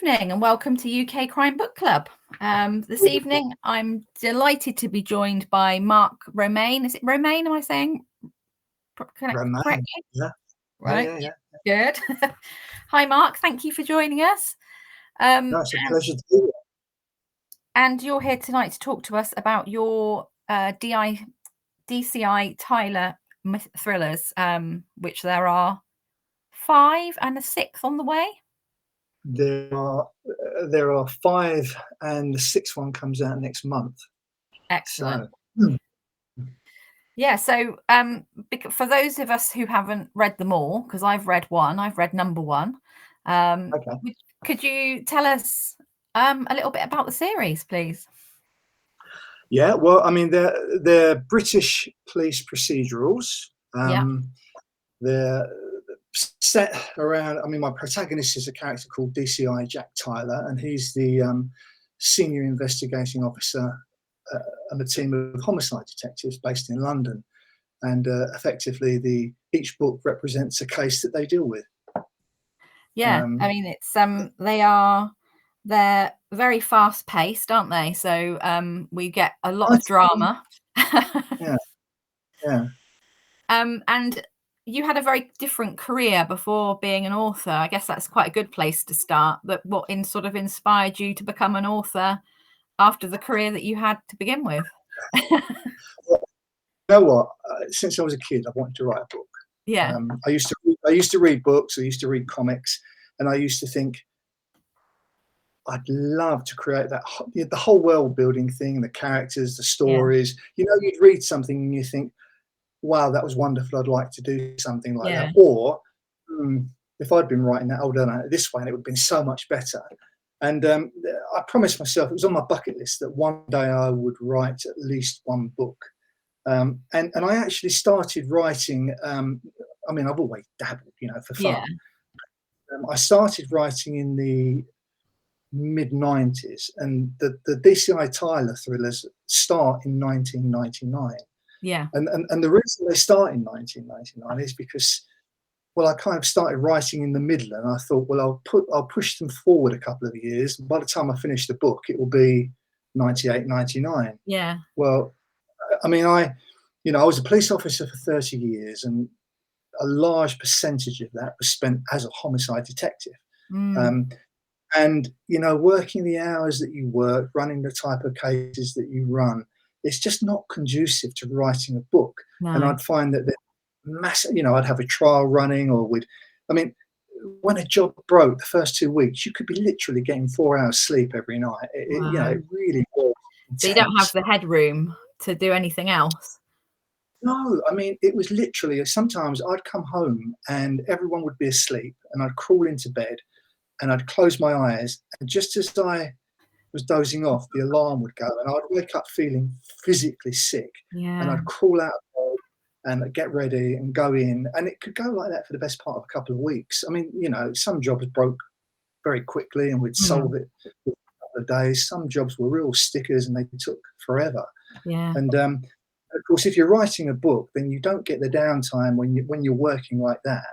evening and welcome to UK Crime Book Club. This evening, I'm delighted to be joined by Mark Romain. Is it Romain? Am I saying correctly? Yeah. Right. Yeah. Good. Hi, Mark. Thank you for joining us. No, it's a pleasure to be here. And you're here tonight to talk to us about your DCI Tyler thrillers, which there are 5 and a 6th on the way. There are 5, and the 6th one comes out next month. Excellent. So, yeah. So, for those of us who haven't read them all, because I've read number 1. okay. Could you tell us a little bit about the series, please? Yeah. Well, I mean, they're British police procedurals. They're set around. I mean, my protagonist is a character called DCI Jack Tyler, and he's the senior investigating officer and a team of homicide detectives based in London, and effectively each book represents a case that they deal with. Yeah, I mean, it's they're very fast paced, aren't they? So we get a lot of drama. Yeah. And you had a very different career before being an author. I guess that's quite a good place to start. But what sort of inspired you to become an author after the career that you had to begin with? Well, you know what? Since I was a kid, I wanted to write a book. Yeah. I used to read books. I used to read comics, and I used to think I'd love to create the whole world building thing, the characters, the stories. Yeah. You know, you'd read something and you think, wow, that was wonderful. I'd like to do something like that. Or if I'd been writing that, I would have done it this way, and it would have been so much better. And I promised myself, it was on my bucket list, that one day I would write at least one book. And I actually started writing. I mean, I've always dabbled, for fun. Yeah. I started writing in the mid-90s, and the DCI Tyler thrillers start in 1999. Yeah. And the reason they start in 1999 is because, well, I kind of started writing in the middle, and I thought, well, I'll push them forward a couple of years. And by the time I finish the book, it will be 98, 99. Yeah. Well, I mean, I was a police officer for 30 years, and a large percentage of that was spent as a homicide detective. And, working the hours that you work, running the type of cases that you run, it's just not conducive to writing a book. No. And I'd find that massive, I'd have a trial running, or when a job broke the first 2 weeks, you could be literally getting 4 hours sleep every night. It really was intense. So you don't have the headroom to do anything else? No, I mean, it was literally, sometimes I'd come home and everyone would be asleep, and I'd crawl into bed and I'd close my eyes, and just as I was dozing off, the alarm would go, and I'd wake up feeling physically sick. Yeah. And I'd crawl out of bed and get ready and go in, and it could go like that for the best part of a couple of weeks. I mean, some jobs broke very quickly and we'd solve it in a couple of days. Some jobs were real stickers and they took forever. Yeah. And of course, if you're writing a book, then you don't get the downtime when you're working like that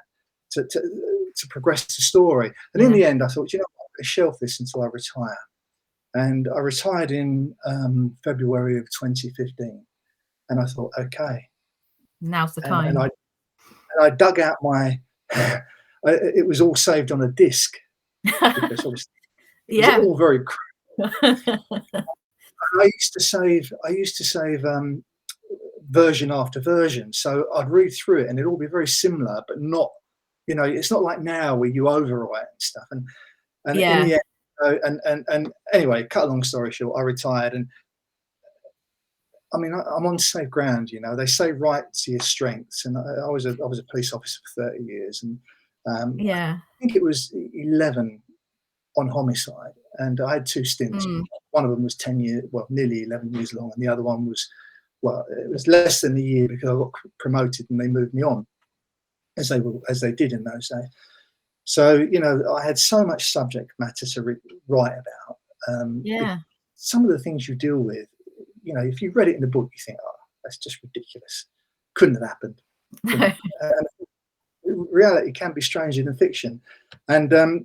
to progress the story. And in the end, I thought, I'm going to shelf this until I retire. And I retired in February of 2015. And I thought, okay, now's the time. And I dug out my. It was all saved on a disc, because obviously it was all very crude. I used to save version after version, so I'd read through it and it'd all be very similar, but not. It's not like now where you overwrite and stuff. And in the end, and anyway, cut a long story short, I retired, and I mean, I'm on safe ground. They say write to your strengths, and I was a police officer for 30 years, and I think it was 11 on homicide, and I had 2 stints. One of them was 10 years, well, nearly 11 years long, and the other one was, it was less than a year, because I got promoted and they moved me on, as they did in those days. So, I had so much subject matter to write about. Some of the things you deal with, if you read it in the book, you think, oh, that's just ridiculous. Couldn't have happened. Reality can be stranger than fiction. And and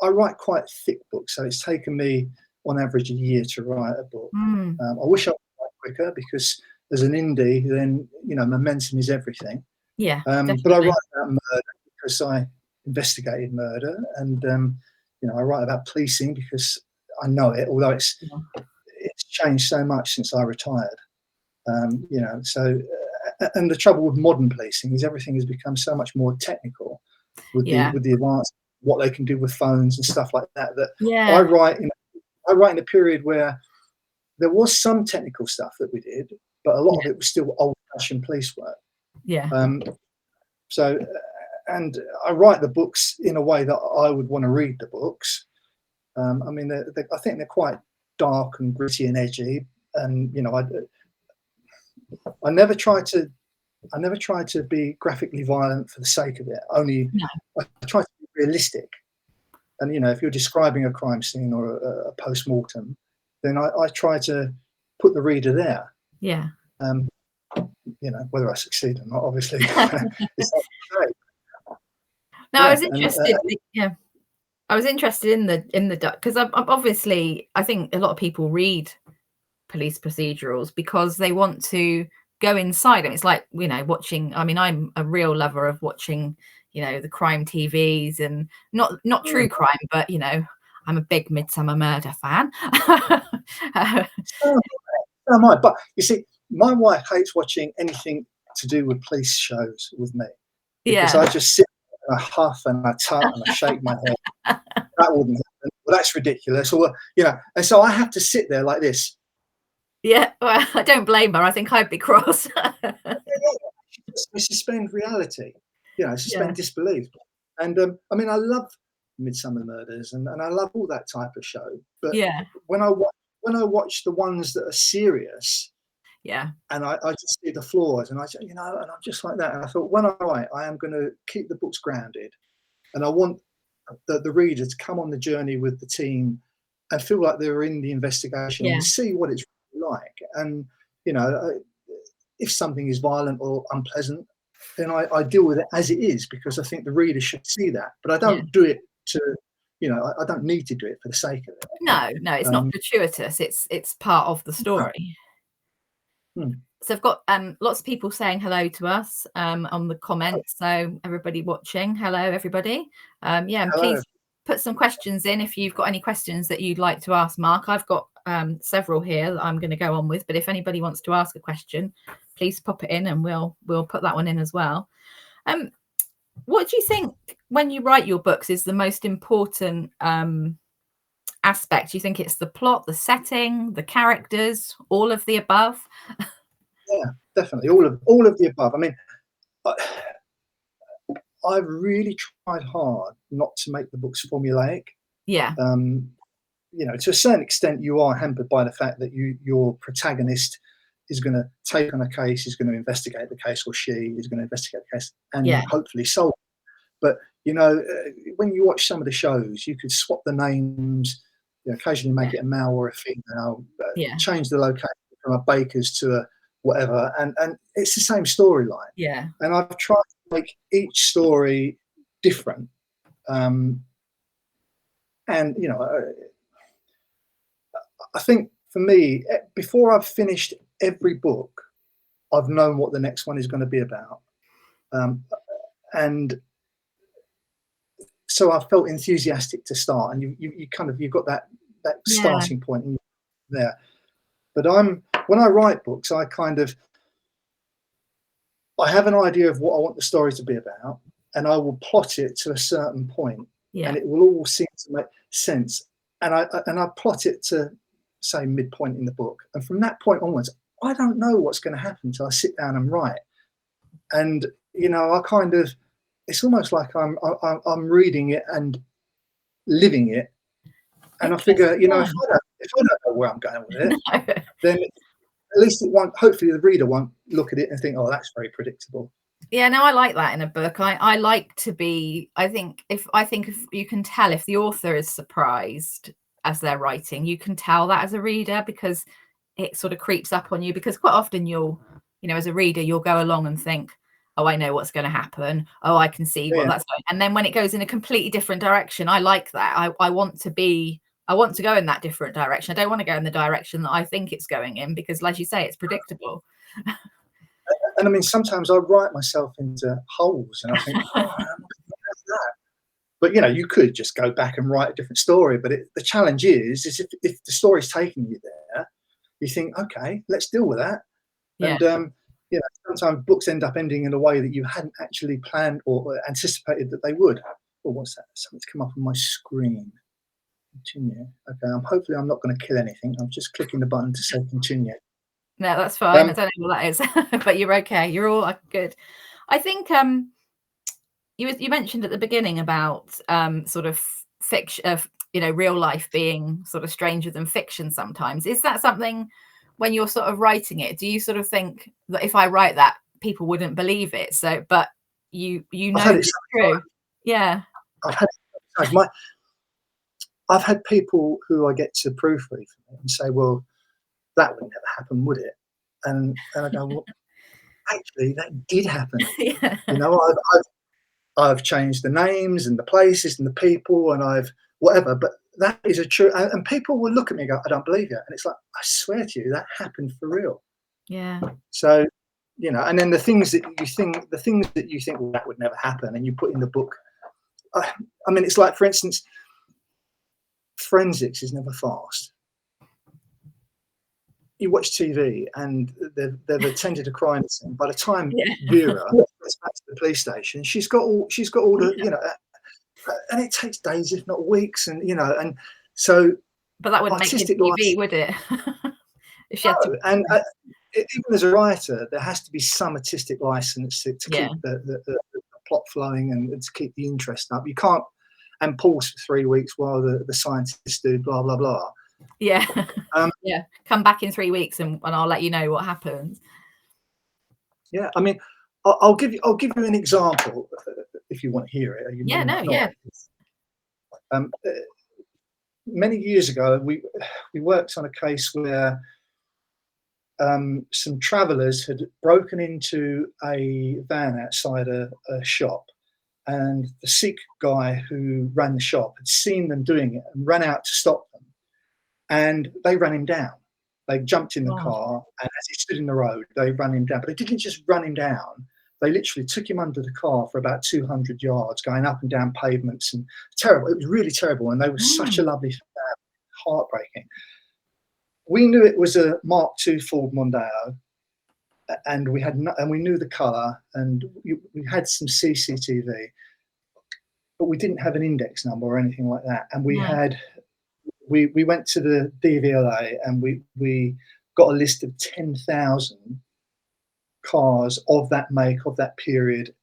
I write quite thick books, so it's taken me on average a year to write a book. I wish I could write quicker, because as an indie, then momentum is everything. Yeah, but I write about murder because I investigated murder, and I write about policing because I know it, although it's changed so much since I retired. So and the trouble with modern policing is everything has become so much more technical with the advance, what they can do with phones and stuff like that. I write in a period where there was some technical stuff that we did, but a lot of it was still old-fashioned police work. So, and I write the books in a way that I would want to read the books. I mean, I think they're quite dark and gritty and edgy, and I never try to be graphically violent for the sake of it. Only I try to be realistic. And if you're describing a crime scene or a post-mortem, then I try to put the reader there. Whether I succeed or not, obviously, it's not great. No, I was interested. I was interested in the because obviously I think a lot of people read police procedurals because they want to go inside, and it's like watching. I mean, I'm a real lover of watching the crime TVs, and not true crime, but I'm a big Midsummer Murder fan. So am I. But you see, my wife hates watching anything to do with police shows with me, because I just sit and I huff and I tut and I shake my head. That wouldn't happen. Well, that's ridiculous. Or and so I have to sit there like this. Yeah, well, I don't blame her. I think I'd be cross. We suspend reality, suspend disbelief. And I mean, I love Midsummer Murders, and I love all that type of show. But when I watch the ones that are serious, and I just see the flaws, and and I'm just like that. And I thought, when I write, I am going to keep the books grounded, and I want the reader to come on the journey with the team and feel like they're in the investigation and see what it's like. And if something is violent or unpleasant, then I deal with it as it is, because I think the reader should see that. But I don't do it to I don't need to do it for the sake of it. No, it's not gratuitous. It's part of the story. So I've got lots of people saying hello to us on the comments. So everybody watching, hello everybody. And please put some questions in if you've got any questions that you'd like to ask Mark. I've got several here that I'm going to go on with, but if anybody wants to ask a question, please pop it in and we'll put that one in as well. What do you think when you write your books is the most important aspect? Do you think it's the plot, the setting, the characters, all of the above? Yeah, definitely all of the above. I mean, I've really tried hard not to make the books formulaic. To a certain extent, you are hampered by the fact that your protagonist is going to take on a case, is going to investigate the case, or she is going to investigate the case and hopefully solve it. But when you watch some of the shows, you could swap the names, occasionally make it a male or a female, change the location from a baker's to a whatever, and it's the same storyline. And I've tried to make each story different. And I think for me, before I've finished every book, I've known what the next one is going to be about. And so I felt enthusiastic to start, and you've got that starting point there. But when I write books, I have an idea of what I want the story to be about, and I will plot it to a certain point, and it will all seem to make sense. And I plot it to, say, midpoint in the book, and from that point onwards, I don't know what's going to happen until I sit down and write. And it's almost like I'm reading it and living it, and I figure, if I don't know where I'm going with it, then at least it won't. Hopefully, the reader won't look at it and think, "Oh, that's very predictable." Yeah, no, I like that in a book. I like to be. I think if you can tell if the author is surprised as they're writing, you can tell that as a reader, because it sort of creeps up on you. Because quite often you'll, as a reader, you'll go along and think, oh, I know what's going to happen. Oh, I can see what that's going. And then when it goes in a completely different direction, I like that. I want to go in that different direction. I don't want to go in the direction that I think it's going in, because, like you say, it's predictable. And I mean, sometimes I write myself into holes, and I think, oh, that. But you know, you could just go back and write a different story. But the challenge is if the story's taking you there, you think, okay, let's deal with that. Yeah. And you know, sometimes books end up ending in a way that you hadn't actually planned or anticipated that they would. Oh, what's that? Something's come up on my screen. Continue. Okay, hopefully I'm not going to kill anything. I'm just clicking the button to say continue. No, that's fine. I don't know what that is, but you're okay. You're all good. I think you mentioned at the beginning about sort of fiction, you know, real life being sort of stranger than fiction sometimes. Is that something, when you're sort of writing it, do you sort of think that if I write that, people wouldn't believe it? So, but you know it's true. Yeah. I've had people who I get to proofread and say, well, that would never happen, would it? And I go, well, actually, that did happen. Yeah. You know, I've changed the names and the places and the people, and I've whatever, but that is a true. And people will look at me and go, I don't believe you. And it's like, I swear to you, that happened for real. Yeah. So, you know, and then the things that you think, well, that would never happen, and you put in the book. I mean, it's like, for instance, forensics is never fast. You watch TV and they've attended a crime scene. By the time Vera gets back to the police station, she's got all the, you know, and it takes days, if not weeks, and you know, and so. But that wouldn't make it TV, would it? If she had to. And even as a writer, there has to be some artistic license to keep the plot flowing and to keep the interest up. You can't and pause for 3 weeks while the scientists do blah blah blah. Yeah. Yeah. Come back in 3 weeks and I'll let you know what happens. Yeah, I mean, I'll give you an example if you want to hear it. Yeah, no, yeah. Many years ago, we worked on a case where some travellers had broken into a van outside a shop, and the Sikh guy who ran the shop had seen them doing it and ran out to stop them, and they ran him down. They jumped in the car, and as he stood in the road, they ran him down. But they didn't just run him down. They literally took him under the car for about 200 yards, going up and down pavements, and terrible. It was really terrible, and they were such a lovely family, heartbreaking. We knew it was a Mark II Ford Mondeo, and we knew the colour, and we had some CCTV, but we didn't have an index number or anything like that. And we went to the DVLA, and we got a list of 10,000 cars of that make, of that period,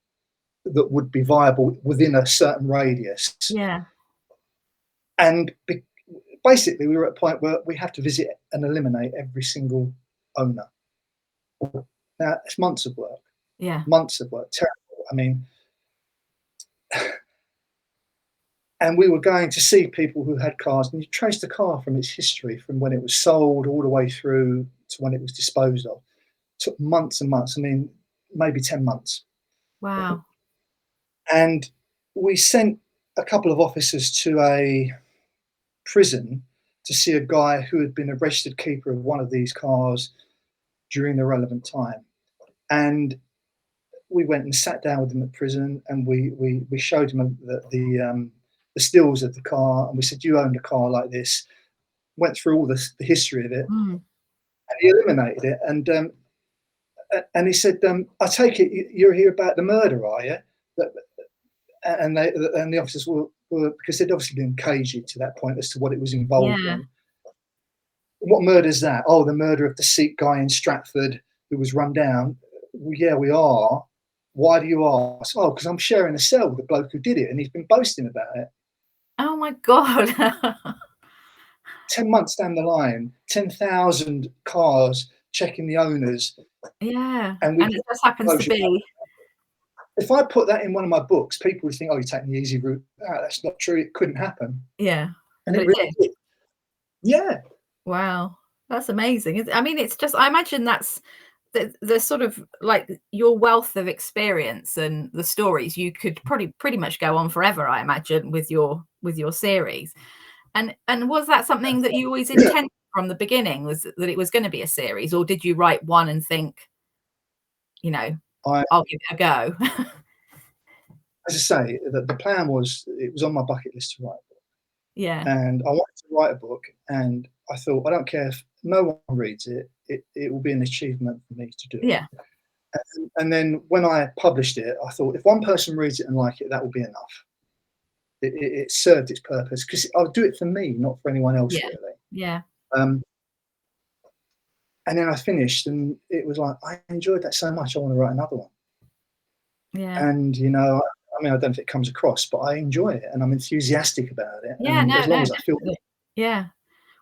that would be viable within a certain radius. Yeah. And basically, we were at a point where we have to visit and eliminate every single owner. Now, it's months of work. Yeah. Months of work. Terrible. I mean, and we were going to see people who had cars, and you trace the car from its history, from when it was sold all the way through to when it was disposed of. It took months and months. I mean, maybe 10 months. Wow. And we sent a couple of officers to a prison to see a guy who had been a registered keeper of one of these cars during the relevant time. And we went and sat down with him at prison, and we showed him the stills of the car, and we said, you owned a car like this. Went through all the history of it, and he eliminated it. And he said, I take it you're here about the murder, are you? And the officers were, because they'd obviously been cagey to that point as to what it was involved in. What murder is that? Oh, the murder of the Sikh guy in Stratford who was run down. Well, yeah, we are. Why do you ask? Oh, because I'm sharing a cell with the bloke who did it, and he's been boasting about it. Oh my God. 10 months down the line, 10,000 cars checking the owners. Yeah. And it just happens to be. If I put that in one of my books, people would think, oh, you're taking the easy route. Oh, that's not true. It couldn't happen. Yeah. And it really did. Yeah. Wow. That's amazing. I mean, it's just, I imagine the sort of like your wealth of experience and the stories, you could probably pretty much go on forever, I imagine, with your series. And was that something that you always intended from the beginning, was that it was going to be a series, or did you write one and think, you know, I'll give it a go? As I say, the plan was, it was on my bucket list to write a book. Yeah. And I wanted to write a book, and I thought, I don't care if no one reads it, it will be an achievement for me to do it. Yeah. And then when I published it, I thought, if one person reads it and like it, that will be enough. It served its purpose, because I'll do it for me, not for anyone else, Yeah. really. Yeah. And then I finished, and it was like, I enjoyed that so much, I want to write another one. Yeah. And, you know, I mean, I don't know if it comes across, but I enjoy it, and I'm enthusiastic about it. Yeah, And no, as long as I feel, definitely. Yeah.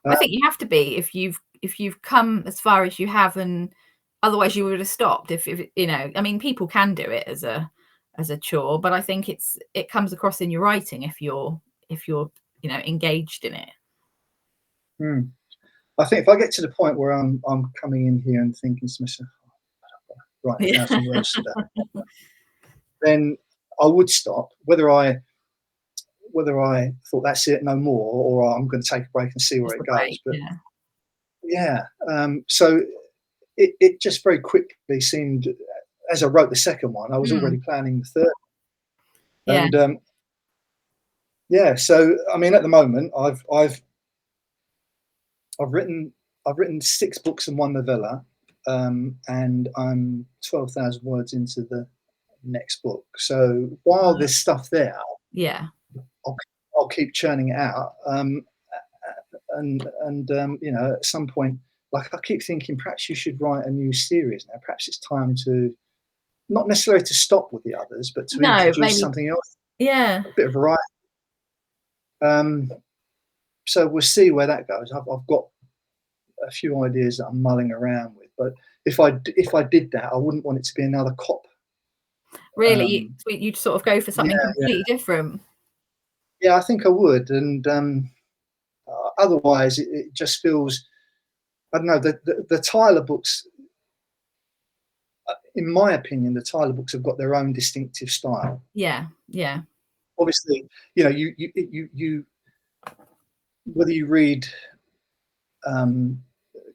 I think you have to be, if you've come as far as you have, and otherwise you would have stopped. If you know, I mean, people can do it as a chore, but I think it comes across in your writing if you're you know, engaged in it. I think if I get to the point where I'm coming in here and thinking to myself, right, 1,000 words today, then I would stop. Whether I thought that's it, no more, or I'm going to take a break and see where it goes. But yeah, so it just very quickly seemed, as I wrote the second one, I was already planning the third. Yeah. And yeah, so I mean, at the moment, I've written 6 books and 1 novella, and I'm 12,000 words into the next book. So while there's stuff there, yeah, I'll keep churning it out. And you know, at some point, like, I keep thinking, perhaps you should write a new series now. Perhaps it's time to, not necessarily to stop with the others, but to introduce something else. Yeah. A bit of variety. So we'll see where that goes. I've got a few ideas that I'm mulling around with, but if I did that, I wouldn't want it to be another cop. Really, you'd sort of go for something completely different. Yeah, I think I would, and otherwise it just feels, I don't know. The Tyler books, in my opinion, the Tyler books have got their own distinctive style. Yeah, yeah. Obviously, you know, you whether you read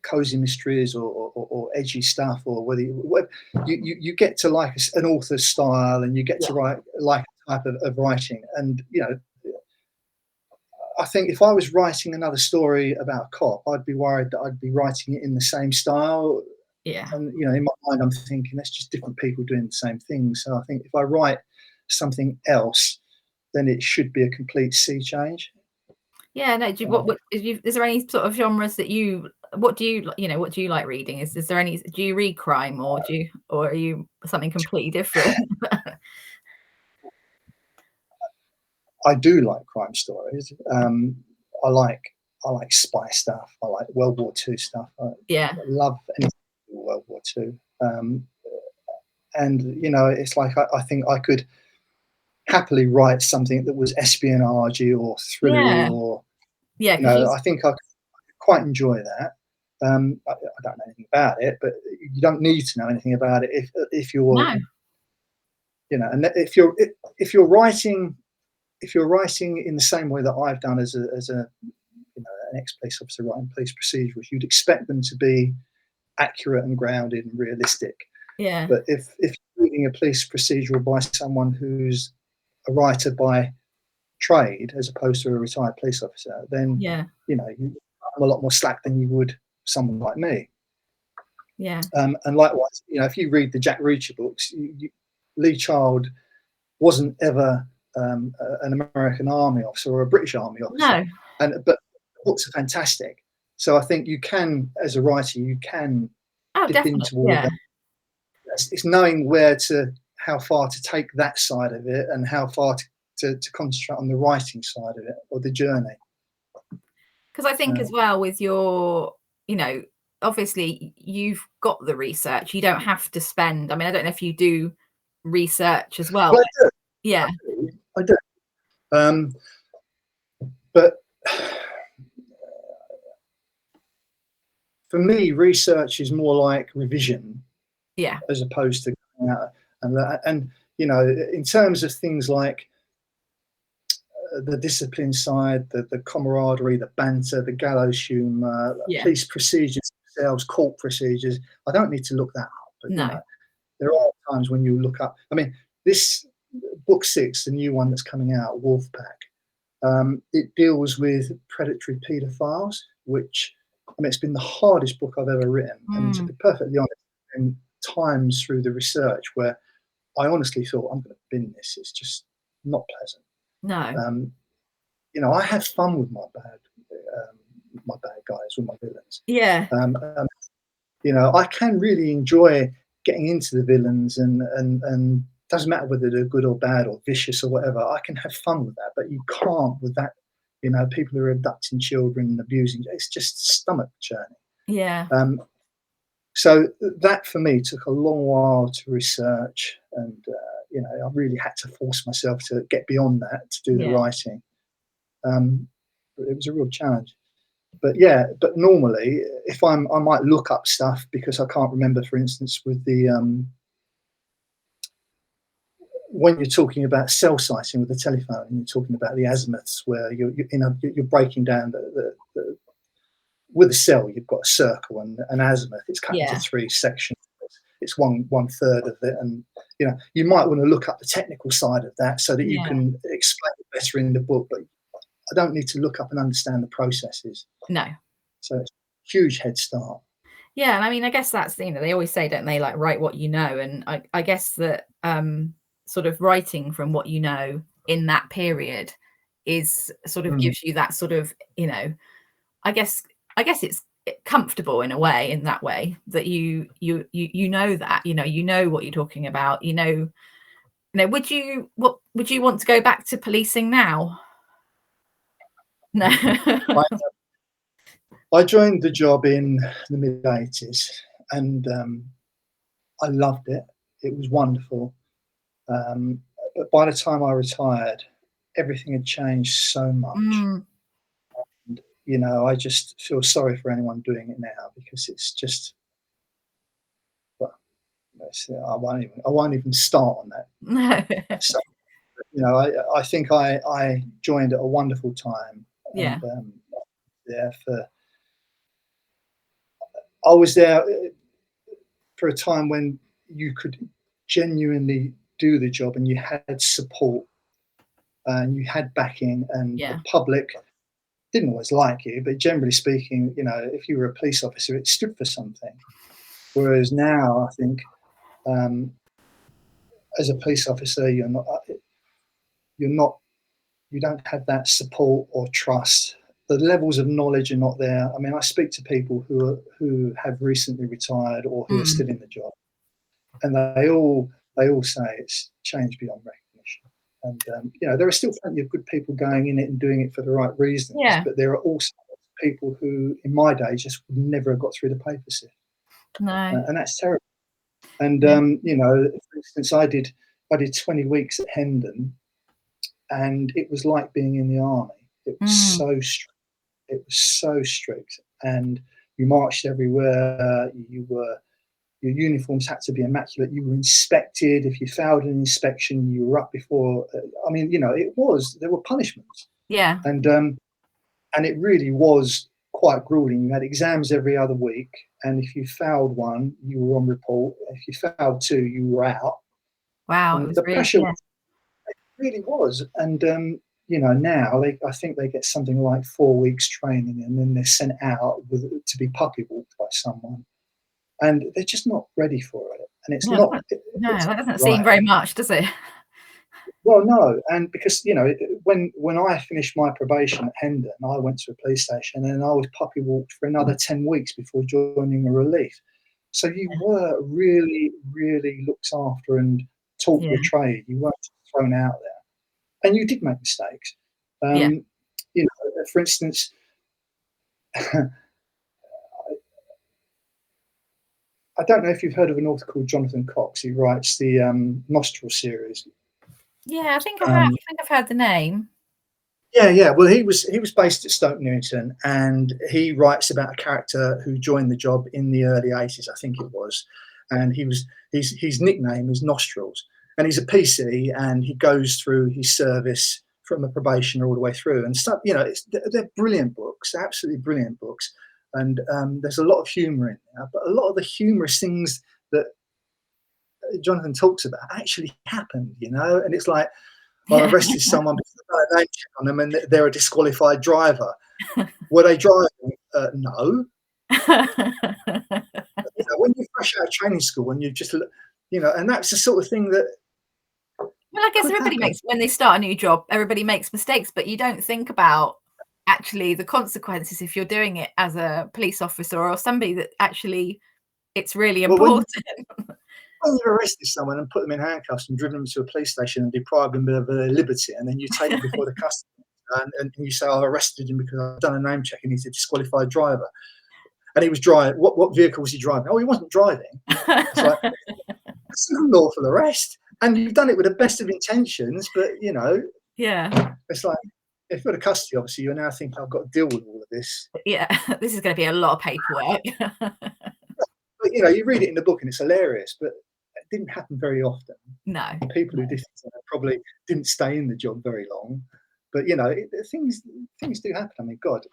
cozy mysteries or edgy stuff, or whether you get to like an author's style, and you get to write like a type of writing. And you know, I think if I was writing another story about a cop, I'd be worried that I'd be writing it in the same style. Yeah. And you know, in my mind, I'm thinking that's just different people doing the same thing. So I think if I write something else, then it should be a complete sea change. Yeah, no. Is there any sort of genres that what do you like reading? Is there any? Do you read crime, or are you something completely different? I do like crime stories. I like spy stuff. I like World War II stuff. I love anything World War II. And you know, it's like I think I could happily write something that was espionage or thrillery, or yeah, you know, I think I could quite enjoy that. I don't know anything about it, but you don't need to know anything about it if you're, you know, and if you're writing in the same way that I've done as a you know, an ex-police officer writing police procedurals, you'd expect them to be accurate and grounded and realistic. Yeah. But if you're reading a police procedural by someone who's a writer by trade as opposed to a retired police officer, then you know, you have a lot more slack than you would someone like me. Yeah. And likewise, you know, if you read the Jack Reacher books, Lee Child wasn't ever an American Army officer or a British Army officer. No. But the books are fantastic. So I think you can, as a writer, you can dip in toward that. It's knowing how far to take that side of it, and how far to concentrate on the writing side of it, or the journey. Because I think as well, with your, you know, obviously you've got the research. You don't have to spend. I mean, I don't know if you do research as well. I do. Yeah, I do. But for me, research is more like revision. Yeah. as opposed to going out and you know, in terms of things like the discipline side, the camaraderie, the banter, the gallows humour, Yeah. police procedures themselves, court procedures. I don't need to look that up, but you No. know, there are times when you look up. I mean, this book 6, the new one that's coming out, Wolfpack, it deals with predatory paedophiles, which I mean, it's been the hardest book I've ever written, and to be perfectly honest, in times through the research where I honestly thought I'm going to bin this. It's just not pleasant. No. You know, I have fun with my bad guys, with my villains. Yeah. You know, I can really enjoy getting into the villains, and doesn't matter whether they're good or bad or vicious or whatever. I can have fun with that, but you can't with that. You know, people who are abducting children and abusing. It's just stomach churning. Yeah. So that for me took a long while to research, and you know, I really had to force myself to get beyond that to do the Yeah. writing. It was a real challenge. But yeah, but normally if I might look up stuff because I can't remember, for instance, with the when you're talking about cell sighting with the telephone, and you're talking about the azimuths where you're breaking down the with a cell, you've got a circle and an azimuth. It's cut into 3 sections. It's one third of it, and you know, you might want to look up the technical side of that so that you can explain it better in the book. But I don't need to look up and understand the processes. No. So it's a huge head start. Yeah, and I mean, I guess that's, you know, they always say, don't they, like, write what you know, and I guess that sort of writing from what you know in that period is sort of gives you that sort of, you know, I guess it's comfortable in a way, in that way, that you know that, you know what you're talking about, you know, would you want to go back to policing now? No. I joined the job in the mid-80s, and I loved it. It was wonderful. But by the time I retired, everything had changed so much. And, you know, I just feel sorry for anyone doing it now, because it's just, well, I won't even start on that. No. So, you know, I think I joined at a wonderful time, Yeah. and I was there for a time when you could genuinely do the job, and you had support, and you had backing, and the Yeah. public didn't always like you, but generally speaking, you know, if you were a police officer, it stood for something. Whereas now, I think, as a police officer, you don't have that support or trust. The levels of knowledge are not there. I mean, I speak to people who have recently retired or who are still in the job, and they all say it's changed beyond recognition. And you know, there are still plenty of good people going in it and doing it for the right reasons, Yeah. but there are also people who, in my day, just would never have got through the paper sieve, No. and that's terrible. And Yeah. you know, for instance, I did 20 weeks at Hendon, and it was like being in the army. It was so strict. It was so strict, and you marched everywhere. Your uniforms had to be immaculate. You were inspected. If you failed an inspection, you were up before. I mean, you know, there were punishments, Yeah. and it really was quite grueling. You had exams every other week, and if you failed one, you were on report. If you failed 2, you were out. Wow. It And was the really, pressure really was. And you know, now I think they get something like 4 weeks training, and then they're sent out to be puppy walked by someone, and they're just not ready for it. And it's no, not. no, It's that doesn't seem right. very much, does it? Well, no, and because you know, when I finished my probation at Hendon, I went to a police station, and I was puppy walked for another 10 weeks before joining a relief. So you were really, really looked after and taught Yeah. your trade. You weren't thrown out there, and you did make mistakes. Yeah. You know, for instance, I don't know if you've heard of an author called Jonathan Cox. He writes the Nostril series. Yeah, I think I have. Um, I think I've heard the name. yeah. Well, he was based at Stoke Newington, and he writes about a character who joined the job in the early 80s, I think it was, and his nickname is Nostrils, and he's a PC, and he goes through his service from a probationer all the way through, and stuff. They're brilliant books, absolutely brilliant books, and there's a lot of humour in there, but a lot of the humorous things that Jonathan talks about actually happened, and it's like, I arrested someone because I got a name check on them and they're a disqualified driver. Were they driving? No. When you're fresh out of training school and you just, and that's the sort of thing that. Well, I guess everybody when they start a new job, everybody makes mistakes, but you don't think about actually the consequences if you're doing it as a police officer or somebody that actually it's really important. When you've arrested someone and put them in handcuffs and driven them to a police station and deprived them of their liberty, and then you take them before the customer and you say, I've arrested him because I've done a name check and he's a disqualified driver. And he was driving. What vehicle was he driving? Oh, he wasn't driving. It's like, that's an unlawful arrest. And you've done it with the best of intentions, but, yeah. It's like, if you've got a custody, obviously, you now think, I've got to deal with all of this. Yeah, this is going to be a lot of paperwork. But, you read it in the book and it's hilarious, but it didn't happen very often. No. People who did probably didn't stay in the job very long. But, things do happen. I mean, God.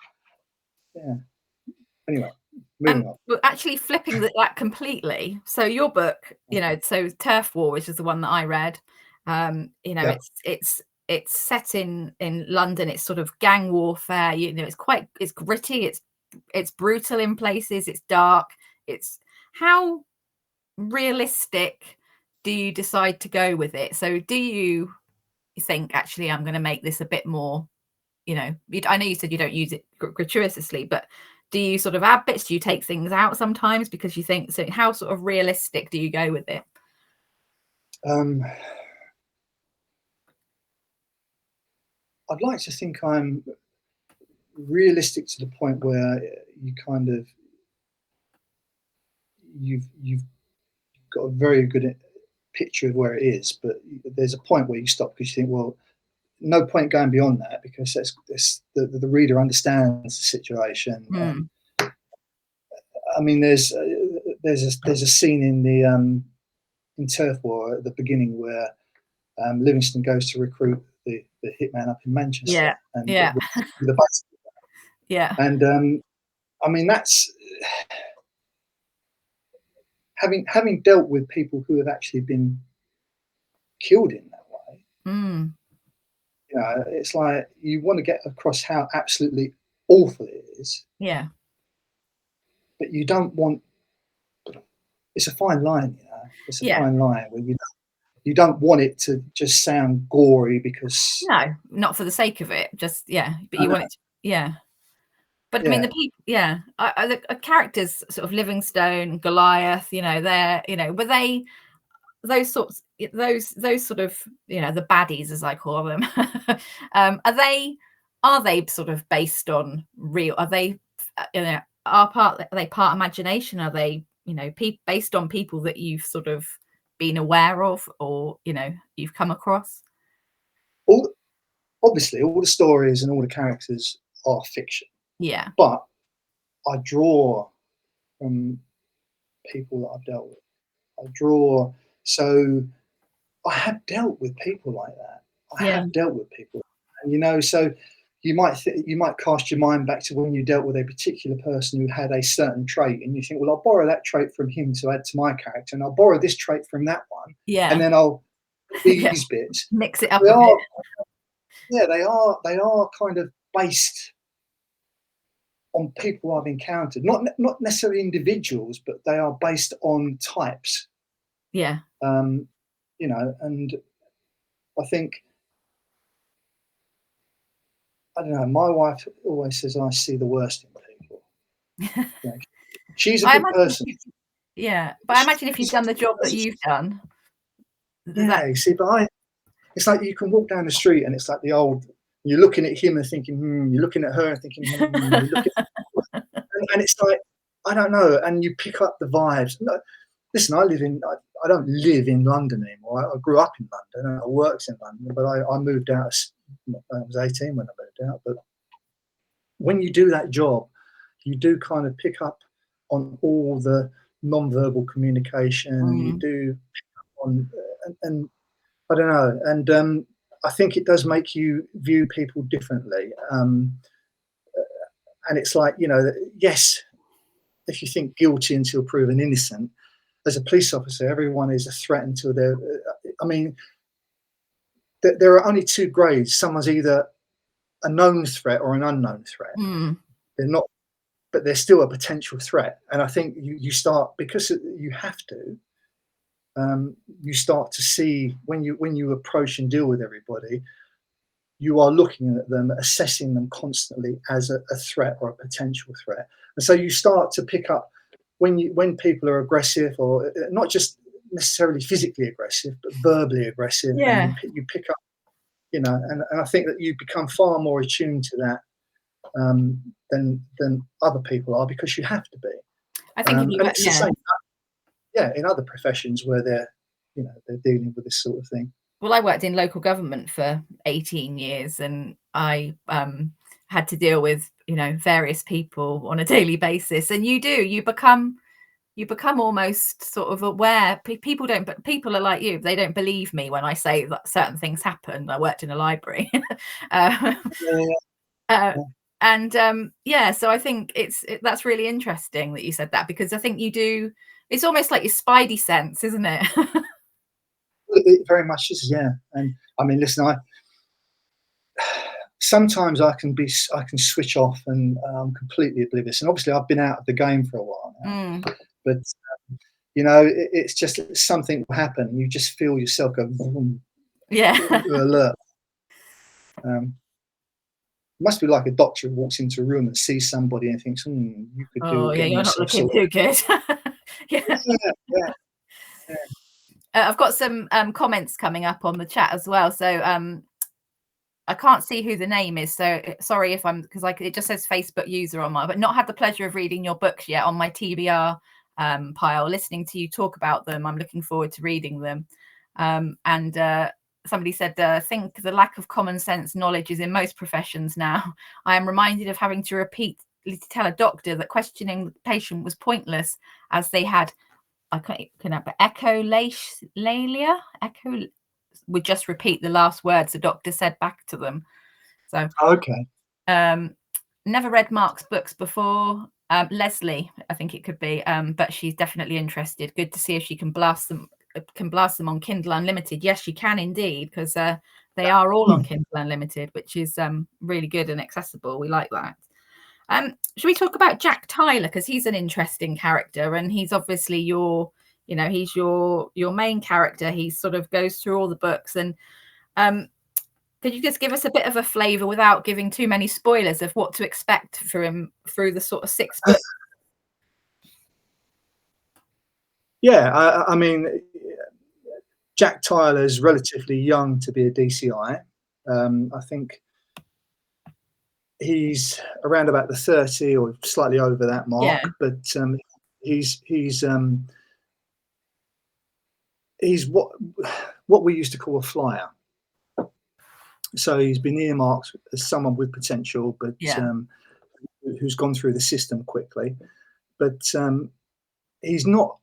Yeah. Anyway, moving on. Well, actually flipping that completely. So your book, so Turf War, which is the one that I read, it's set in London. It's sort of gang warfare. It's gritty. It's brutal in places. It's dark. How realistic do you decide to go with it? So do you think, actually, I'm going to make this a bit more, I know you said you don't use it gratuitously, but do you sort of add bits? Do you take things out sometimes because you think so? How sort of realistic do you go with it? I'd like to think I'm realistic to the point where you kind of you've got a very good picture of where it is, but there's a point where you stop because you think, well, no point going beyond that, because the reader understands the situation. I mean, there's a scene in Turf War at the beginning where Livingston goes to recruit the hitman up in Manchester. Yeah. And I mean, that's having dealt with people who have actually been killed in that way. It's like you want to get across how absolutely awful it is. Yeah. But you don't want. It's a fine line, It's a fine line where you don't want it to just sound gory because. No, not for the sake of it. Just but you want it to, But I mean, the people, the characters, sort of Livingstone, Goliath, they're, were they those sorts, those sort of, the baddies, as I call them? Are they sort of based on real? Are they, are they part imagination? Are they, based on people that you've sort of been aware of, or you've come across? Obviously, all the stories and all the characters are fiction. Yeah. But I draw from people that I've dealt with. So I have dealt with people like that. I have dealt with people, and so you might cast your mind back to when you dealt with a particular person who had a certain trait, and you think, well, I'll borrow that trait from him to add to my character, and I'll borrow this trait from that one, and then I'll these bits mix it up a bit. Yeah, they are kind of based on people I've encountered, not necessarily individuals, but they are based on types. Yeah. And I think, I don't know, my wife always says I see the worst in people. She's a good person. But I imagine if you've done the job that you've done. You see, but it's like you can walk down the street and it's like you're looking at him and thinking, you're looking at her and thinking, and it's like, I don't know, and you pick up the vibes. No, listen, I don't live in London anymore. I grew up in London and I worked in London, but I moved out. I was 18 when I moved out. But when you do that job, you do kind of pick up on all the non-verbal communication, and you Mm. do on, and I don't know, and I think it does make you view people differently. And it's like, you know, yes, if you think guilty until proven innocent, as a police officer, everyone is a threat until they're. I mean, there are only two grades. Someone's either a known threat or an unknown threat. Mm. They're not, but they're still a potential threat. And I think you start, because you have to. You start to see when you approach and deal with everybody, you are looking at them, assessing them constantly as a threat or a potential threat. And so you start to pick up when people are aggressive, or not just necessarily physically aggressive, but verbally aggressive, and Yeah. you pick up, you know, and I think that you become far more attuned to that than other people are, because you have to be. I think if you, And it's the yeah. same, yeah, in other professions where they're dealing with this sort of thing. Well, I worked in local government for 18 years, and I had to deal with, you know, various people on a daily basis. And you become almost sort of aware. People don't, but people are like you. They don't believe me when I say that certain things happen. I worked in a library. uh, uh, Yeah. and yeah, so I think that's really interesting that you said that, because I think you do. It's almost like your spidey sense, isn't it? It very much is, yeah. And I mean, listen, sometimes I can switch off, and I'm completely oblivious. And obviously, I've been out of the game for a while now, Mm. but you know, it's just something will happen. You just feel yourself go boom, Yeah. alert. Must be like a doctor who walks into a room and sees somebody and thinks, you could do Oh, with yeah, getting you're not yourself looking sorted. too good. Yeah. Yeah, yeah, yeah. I've got some comments coming up on the chat as well. So I can't see who the name is. So sorry if I'm, because it just says Facebook user on mine, but not had the pleasure of reading your books yet, on my TBR pile. Listening to you talk about them, I'm looking forward to reading them. And somebody said, think the lack of common sense knowledge is in most professions now. I am reminded of having to tell a doctor that questioning the patient was pointless, as they had, I can't, but echolalia, would just repeat the last words the doctor said back to them. So, Okay. Never read Mark's books before. Leslie, I think it could be, but she's definitely interested. Good to see if she can blast them on Kindle Unlimited. Yes, she can indeed, because they are all on Kindle Unlimited, which is really good and accessible. We like that. Should we talk about Jack Tyler, because he's an interesting character, and he's obviously he's your main character. He sort of goes through all the books, and could you just give us a bit of a flavour, without giving too many spoilers, of what to expect for him through the sort of 6 books? Yeah, I mean, Jack Tyler's relatively young to be a DCI. I think he's around about the 30 or slightly over that mark, Yeah. but he's what we used to call a flyer. So he's been earmarked as someone with potential, but Yeah. who's gone through the system quickly. But he's not.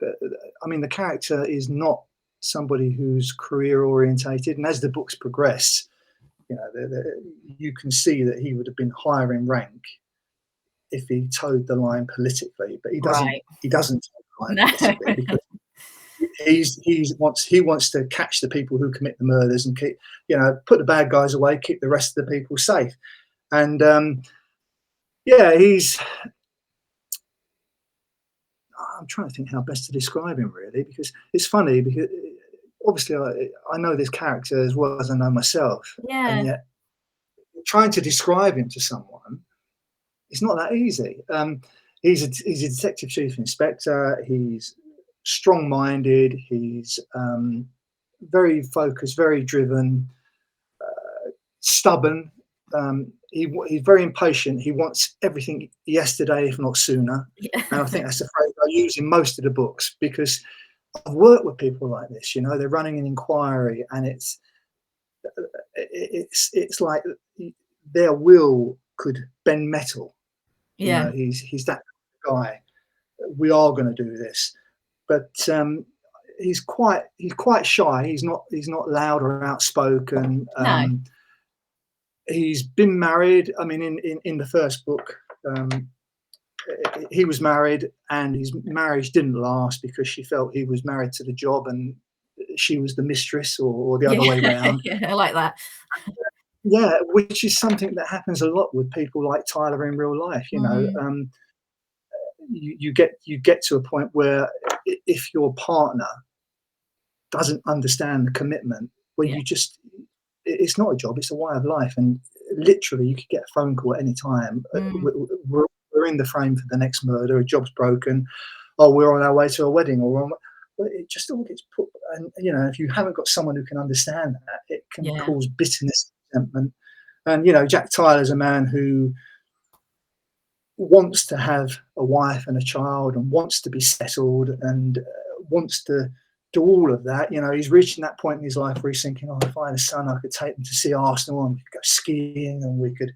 I mean, the character is not somebody who's career orientated, and as the books progress, you know, you can see that he would have been higher in rank if he towed the line politically, but he doesn't. Right. He doesn't toe the line No. politically, because he wants to catch the people who commit the murders and keep, put the bad guys away, keep the rest of the people safe. And yeah, I'm trying to think how best to describe him, really, because it's funny, because obviously I know this character as well as I know myself, and Yeah. yet trying to describe him to someone, it's not that easy. He's a detective chief inspector. He's strong-minded. He's very focused, very driven, stubborn. He's very impatient. He wants everything yesterday, if not sooner. Yeah. And I think that's the phrase I use in most of the books, because I've worked with people like this. They're running an inquiry, and it's like their will could bend metal. Yeah. He's that guy. we are going to do this. But he's quite shy. He's not loud or outspoken. No. He's been married. I mean, in the first book, he was married, and his marriage didn't last because she felt he was married to the job and she was the mistress, or the other way around. Yeah, I like that. Yeah, which is something that happens a lot with people like Tyler in real life. You know, you get to a point where if your partner doesn't understand the commitment, well, Yeah. it's not a job, it's a way of life, and literally you could get a phone call at any time. We're in the frame for the next murder, a job's broken, oh, we're on our way to a wedding, or it just all gets put. And you know, if you haven't got someone who can understand that, it can cause bitterness, resentment. And you know, Jack Tyler's a man who wants to have a wife and a child and wants to be settled and wants to do all of that. You know, he's reaching that point in his life where he's thinking, oh, if I had a son, I could take him to see Arsenal and we could go skiing and we could,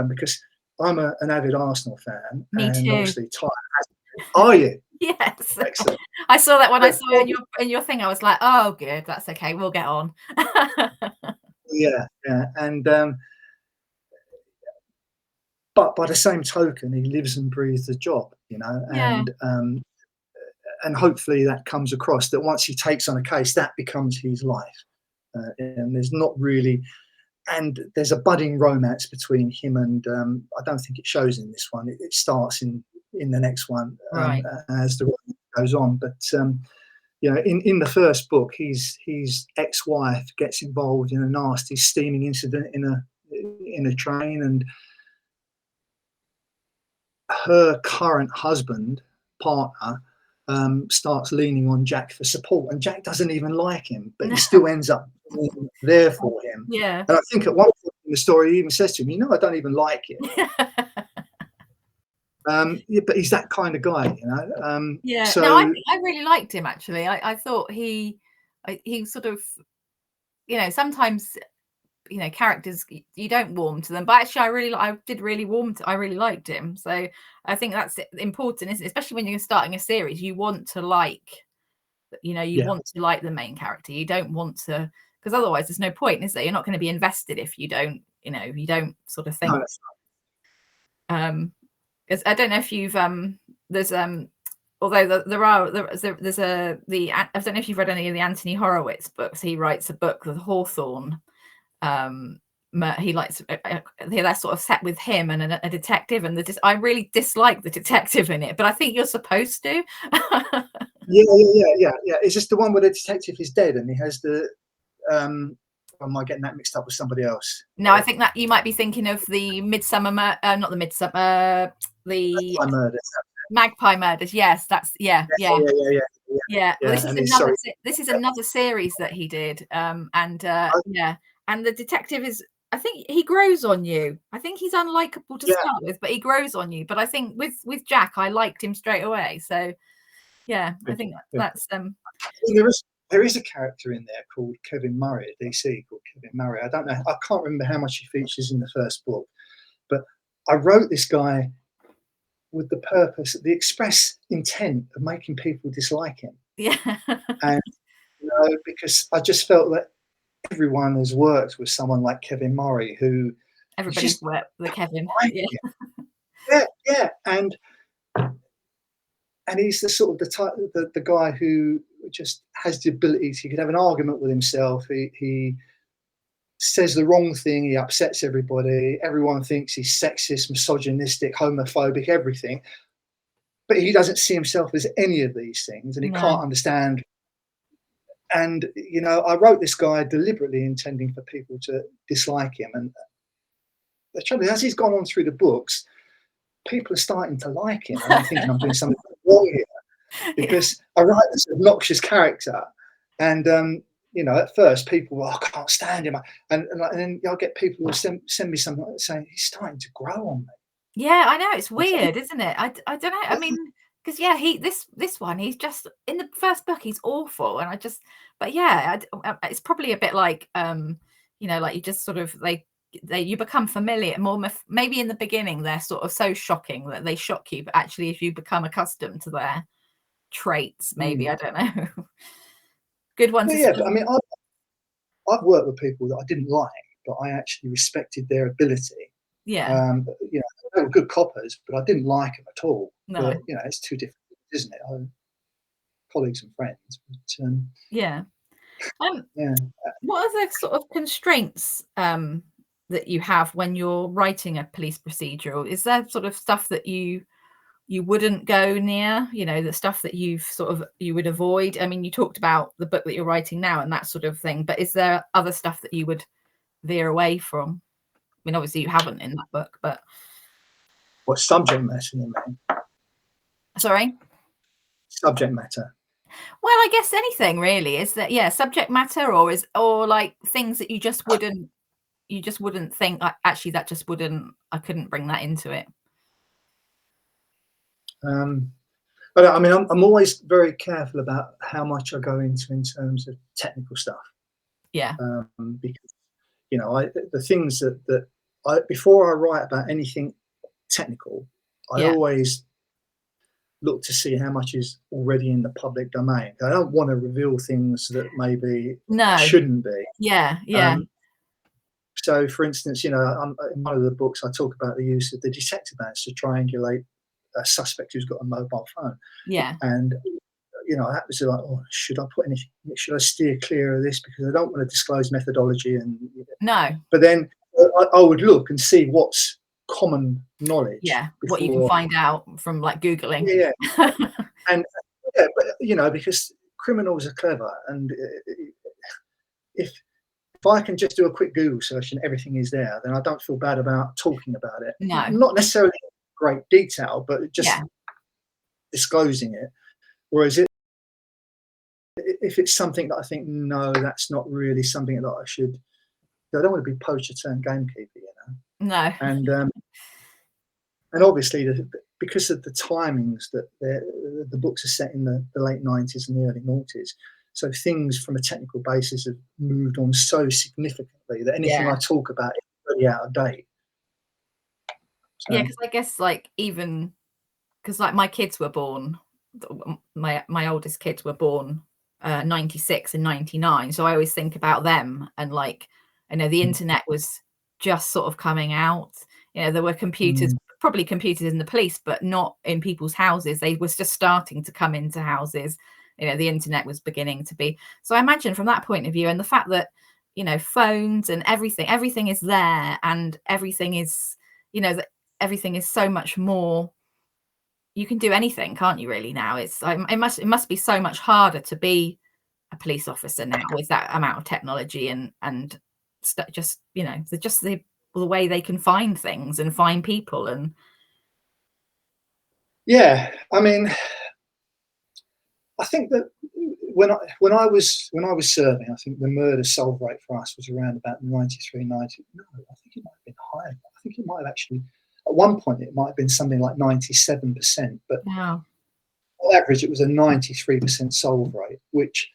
because I'm an avid Arsenal fan. Me and too. Obviously Tyler has. Are you? Yes. Excellent. I saw that when I saw it in your thing. I was like, oh, good. That's okay. We'll get on. Yeah. And but by the same token, he lives and breathes the job, you know, and hopefully that comes across, that once he takes on a case, that becomes his life. And there's not really, and there's a budding romance between him and I don't think it shows in this one. It starts in the next one, right, as the romance goes on. But you know, in the first book, his ex-wife gets involved in a nasty steaming incident in a train, and her current partner starts leaning on Jack for support, and Jack doesn't even like him, but he still ends up being there for him. Yeah. And I think at one point in the story, he even says to him, "You know, I don't even like you." Yeah, but he's that kind of guy, you know. Yeah. So No, I really liked him actually. I thought he sort of, you know, sometimes, you know, characters you don't warm to them, but actually I really liked him. So I think that's important, isn't it? Especially when you're starting a series, you want to like, you know, want to like the main character. You don't want to, because otherwise there's no point, is there? You're not going to be invested if you don't, you know, you don't sort of think. Because I don't know if you've there's although there's I don't know if you've read any of the Anthony Horowitz books. He writes a book, The Hawthorne. He likes that's sort of set with him and a detective, and I really dislike the detective in it, but I think you're supposed to. Yeah. Is this the one where the detective is dead and he has the or am I getting that mixed up with somebody else? No, I think that you might be thinking of the not the Midsummer, the Magpie Murders. Yes, that's yeah. Well, this is another series that he did, and and the detective is, I think he grows on you. I think he's unlikable to start with, but he grows on you. But I think with Jack, I liked him straight away. So yeah, I think that's There is a character in there called Kevin Murray at DC, called Kevin Murray. I don't know, I can't remember how much he features in the first book, but I wrote this guy with the purpose, the express intent of making people dislike him. Yeah. And you know, because I just felt that everyone has worked with someone like Kevin Murray, who everybody's worked with Kevin. Yeah. And he's the sort of the type, the guy who just has the ability he could have an argument with himself. He says the wrong thing, he upsets everybody. Everyone thinks he's sexist, misogynistic, homophobic, everything. But he doesn't see himself as any of these things, and he can't understand. And you know, I wrote this guy deliberately intending for people to dislike him. And the trouble is, as he's gone on through the books, people are starting to like him, and I'm thinking I'm doing something wrong here, because I write this obnoxious character, and you know, at first people, I can't stand him, and then I'll get people who send me something saying he's starting to grow on me. Yeah, I know, it's weird, isn't it? I don't know. I mean, because this one, he's just in the first book, he's awful, and but yeah, it's probably a bit like you know, like you just sort of you become familiar more. Maybe in the beginning they're sort of so shocking that they shock you, but actually if you become accustomed to their traits, maybe, I don't know. Good one to yeah, but I mean, I've worked with people that I didn't like, but I actually respected their ability. Yeah. You know, they were good coppers, but I didn't like them at all. No. But you know, it's two different things, isn't it? Colleagues and friends. But, yeah. Yeah. What are the sort of constraints that you have when you're writing a police procedural? Is there sort of stuff that you wouldn't go near, you know, the stuff that you would avoid? I mean, you talked about the book that you're writing now and that sort of thing, but is there other stuff that you would veer away from? I mean, obviously you haven't in that book, but What subject matter you mean? Sorry? Subject matter. Well, I guess anything really. Is that, yeah, subject matter, or like things that you just wouldn't think, actually that just wouldn't, I couldn't bring that into it. But I mean, I'm always very careful about how much I go into in terms of technical stuff. Yeah. Because, you know, the things that I, before I write about anything technical, I always look to see how much is already in the public domain. I don't want to reveal things that maybe shouldn't be. Yeah. So, for instance, you know, in one of the books, I talk about the use of the detector bands to triangulate a suspect who's got a mobile phone. Yeah. And, you know, that was like, oh, should I put anything? Should I steer clear of this because I don't want to disclose methodology? And no. But then I would look and see what's common knowledge. Yeah, what you can find out from like Googling. Yeah, and but you know, because criminals are clever, and if I can just do a quick Google search and everything is there, then I don't feel bad about talking about it. No. Not necessarily in great detail, but just disclosing it. Whereas if it's something that I think, no, that's not really something that I should, I don't want to be poacher turned gamekeeper, you know. No. And obviously, because of the timings that the books are set in the late 90s and the early noughties, so things from a technical basis have moved on so significantly that anything I talk about is really out of date. So. Yeah, because I guess like even because like my kids were born, my oldest kids were born 96 and 99, so I always think about them, and like I know the internet was just sort of coming out. You know, there were computers, probably computers in the police, but not in people's houses. They was just starting to come into houses. You know, the internet was beginning to be. So I imagine from that point of view, and the fact that, you know, phones and everything is there, and everything is, you know, that everything is so much more. You can do anything, can't you? Really now, it must be so much harder to be a police officer now with that amount of technology and just, you know, the way they can find things and find people. And yeah, I mean, I think that when I was serving, I think the murder solve rate for us was around about 93, 90. No, I think it might have been higher. I think it might have actually, at one point, it might have been something like 97%. But on average, it was a 93% solve rate, which,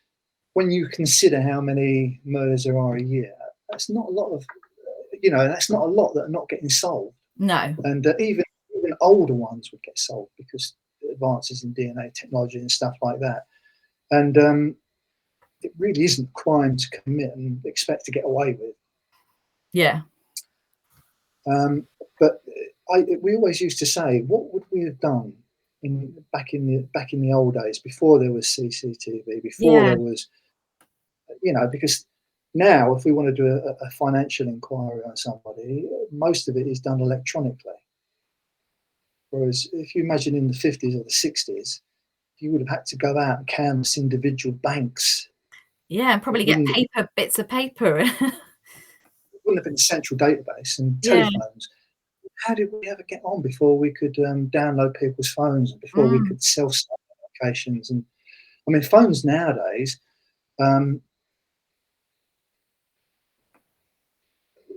when you consider how many murders there are a year, that's not a lot of, you know, that's not a lot that are not getting solved. No. And even older ones would get solved because advances in DNA technology and stuff like that. And it really isn't a crime to commit and expect to get away with. Yeah. But we always used to say, what would we have done back in the old days, before there was CCTV, before there was, you know, because now if we want to do a financial inquiry on somebody, most of it is done electronically. Whereas if you imagine in the 50s or the 60s, you would have had to go out and canvass individual banks. Yeah, and probably get bits of paper. It wouldn't have been a central database and telephones. How did we ever get on before we could download people's phones and before we could self-start applications? And I mean, phones nowadays,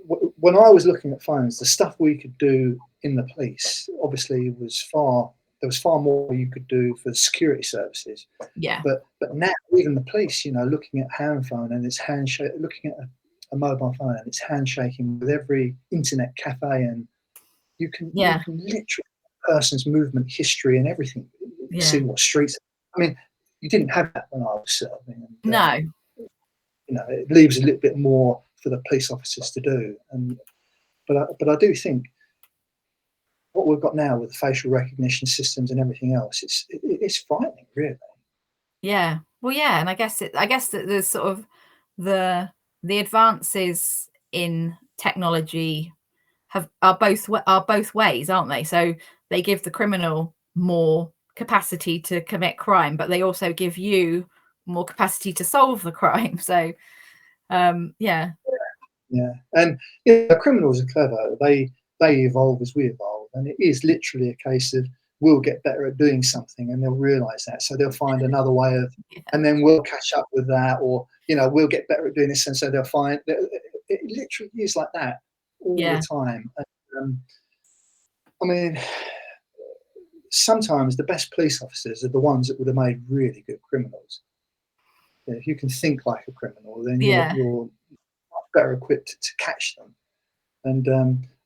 when I was looking at phones, the stuff we could do in the police obviously there was far more you could do for security services. Yeah. But now even the police, you know, looking at hand phone and its handshake, looking at a mobile phone and it's handshaking with every internet cafe, and you can literally a person's movement history and everything. See what streets. I mean, you didn't have that when I was serving. And, No. It leaves a little bit more for the police officers to do. But I do think what we've got now with the facial recognition systems and everything else, it's frightening, really. Yeah. Well, yeah, and I guess that there's sort of the advances in technology are both ways, aren't they? So they give the criminal more capacity to commit crime, but they also give you more capacity to solve the crime. So yeah. Yeah, and criminals are clever. They evolve as we evolve, and it is literally a case of we'll get better at doing something, and they'll realise that, so they'll find another way of, and then we'll catch up with that, or we'll get better at doing this, and so they'll find it literally is like that all the time. And, I mean, sometimes the best police officers are the ones that would have made really good criminals. If you can think like a criminal, then you're better equipped to catch them. And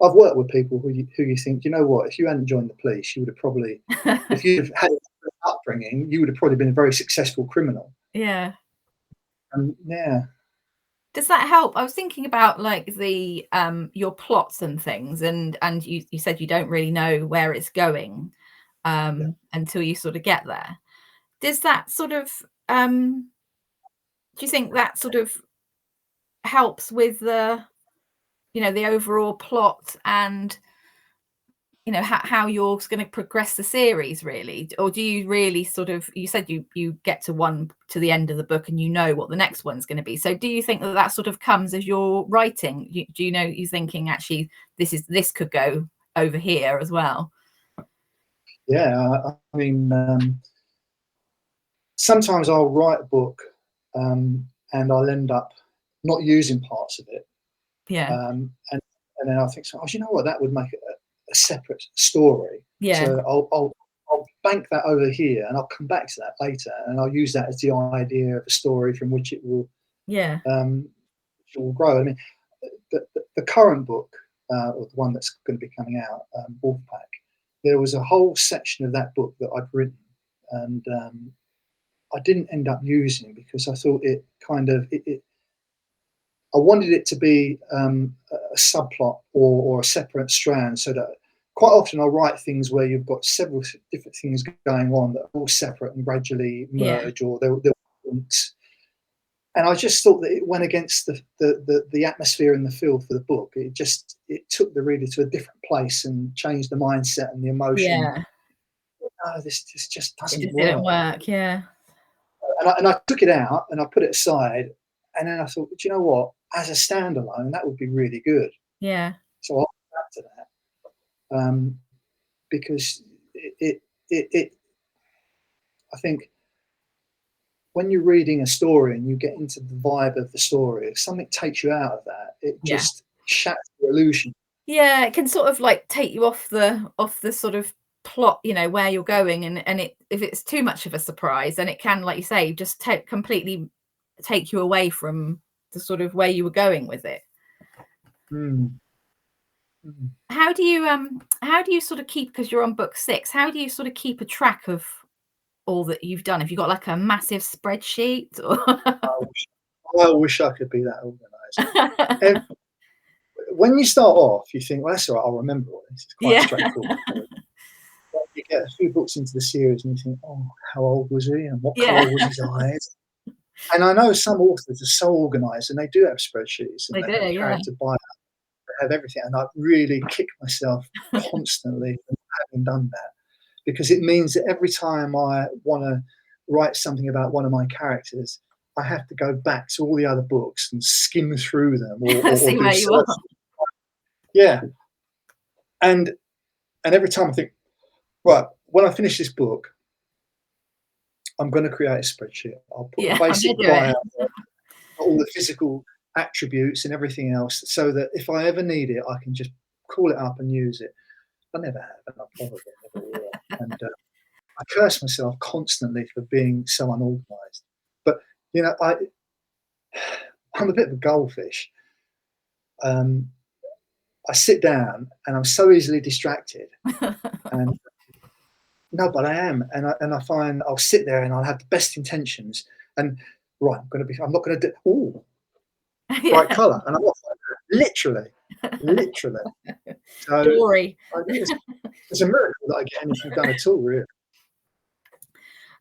I've worked with people who you think, you know what, if you hadn't joined the police, you would have probably, if you'd had an upbringing, you would have probably been a very successful criminal. Yeah. Yeah. Does that help? I was thinking about like the your plots and things, and you said you don't really know where it's going until you sort of get there. Does that sort of do you think that sort of helps with the the overall plot and how you're going to progress the series, really? Or do you really sort of, you said you get to the end of the book and you know what the next one's going to be, so do you think that sort of comes as you're writing? Do you're thinking, actually this could go over here as well? Yeah, I mean, sometimes I'll write a book and I'll end up not using parts of it. And then I think, you know what, that would make a separate story. So I'll bank that over here, and I'll come back to that later, and I'll use that as the idea of a story from which it will grow. I mean, the current book, or the one that's going to be coming out, Wolfpack, there was a whole section of that book that I'd written, and I didn't end up using because I thought it kind of I wanted it to be a subplot or a separate strand, so that quite often I'll write things where you've got several different things going on that are all separate and gradually merge, or they're links. And I just thought that it went against the atmosphere and the feel for the book. It took the reader to a different place and changed the mindset and the emotion. No, this just doesn't work. Didn't work. And I took it out and I put it aside, and then I thought, do you know what? As a standalone, that would be really good. Yeah. So I'll go back to that, because it I think when you're reading a story and you get into the vibe of the story, if something takes you out of that, it just shatters the illusion. Yeah, it can sort of like take you off the sort of plot, where you're going, and if it's too much of a surprise, then it can, like you say, just completely take you away from the sort of where you were going with it. How do you sort of keep, because you're on book 6, how do you sort of keep a track of all that you've done? Have you got like a massive spreadsheet? Or I wish I could be that organized. When you start off, you think, well, that's all right, I'll remember all this. It's quite straightforward. You get a few books into the series and you think, oh, how old was he, and what colour was his eyes? And I know some authors are so organised, and they do have spreadsheets, and they have character bio, they have everything, and I really kick myself constantly for having done that, because it means that every time I want to write something about one of my characters, I have to go back to all the other books and skim through them, or see where you are. Yeah, and every time I think, right, when I finish this book, I'm going to create a spreadsheet. I'll put a basic bio, all the physical attributes and everything else, so that if I ever need it, I can just call it up and use it. I never have, and I probably never will. And I curse myself constantly for being so unorganized. But I'm a bit of a goldfish. I sit down and I'm so easily distracted. And no, but I am, and I find I'll sit there and I'll have the best intentions, and right, I'm not gonna do. Ooh, bright Yeah. colour, and I'm off literally, literally. So Dory. it's a miracle that I get anything done at all, really.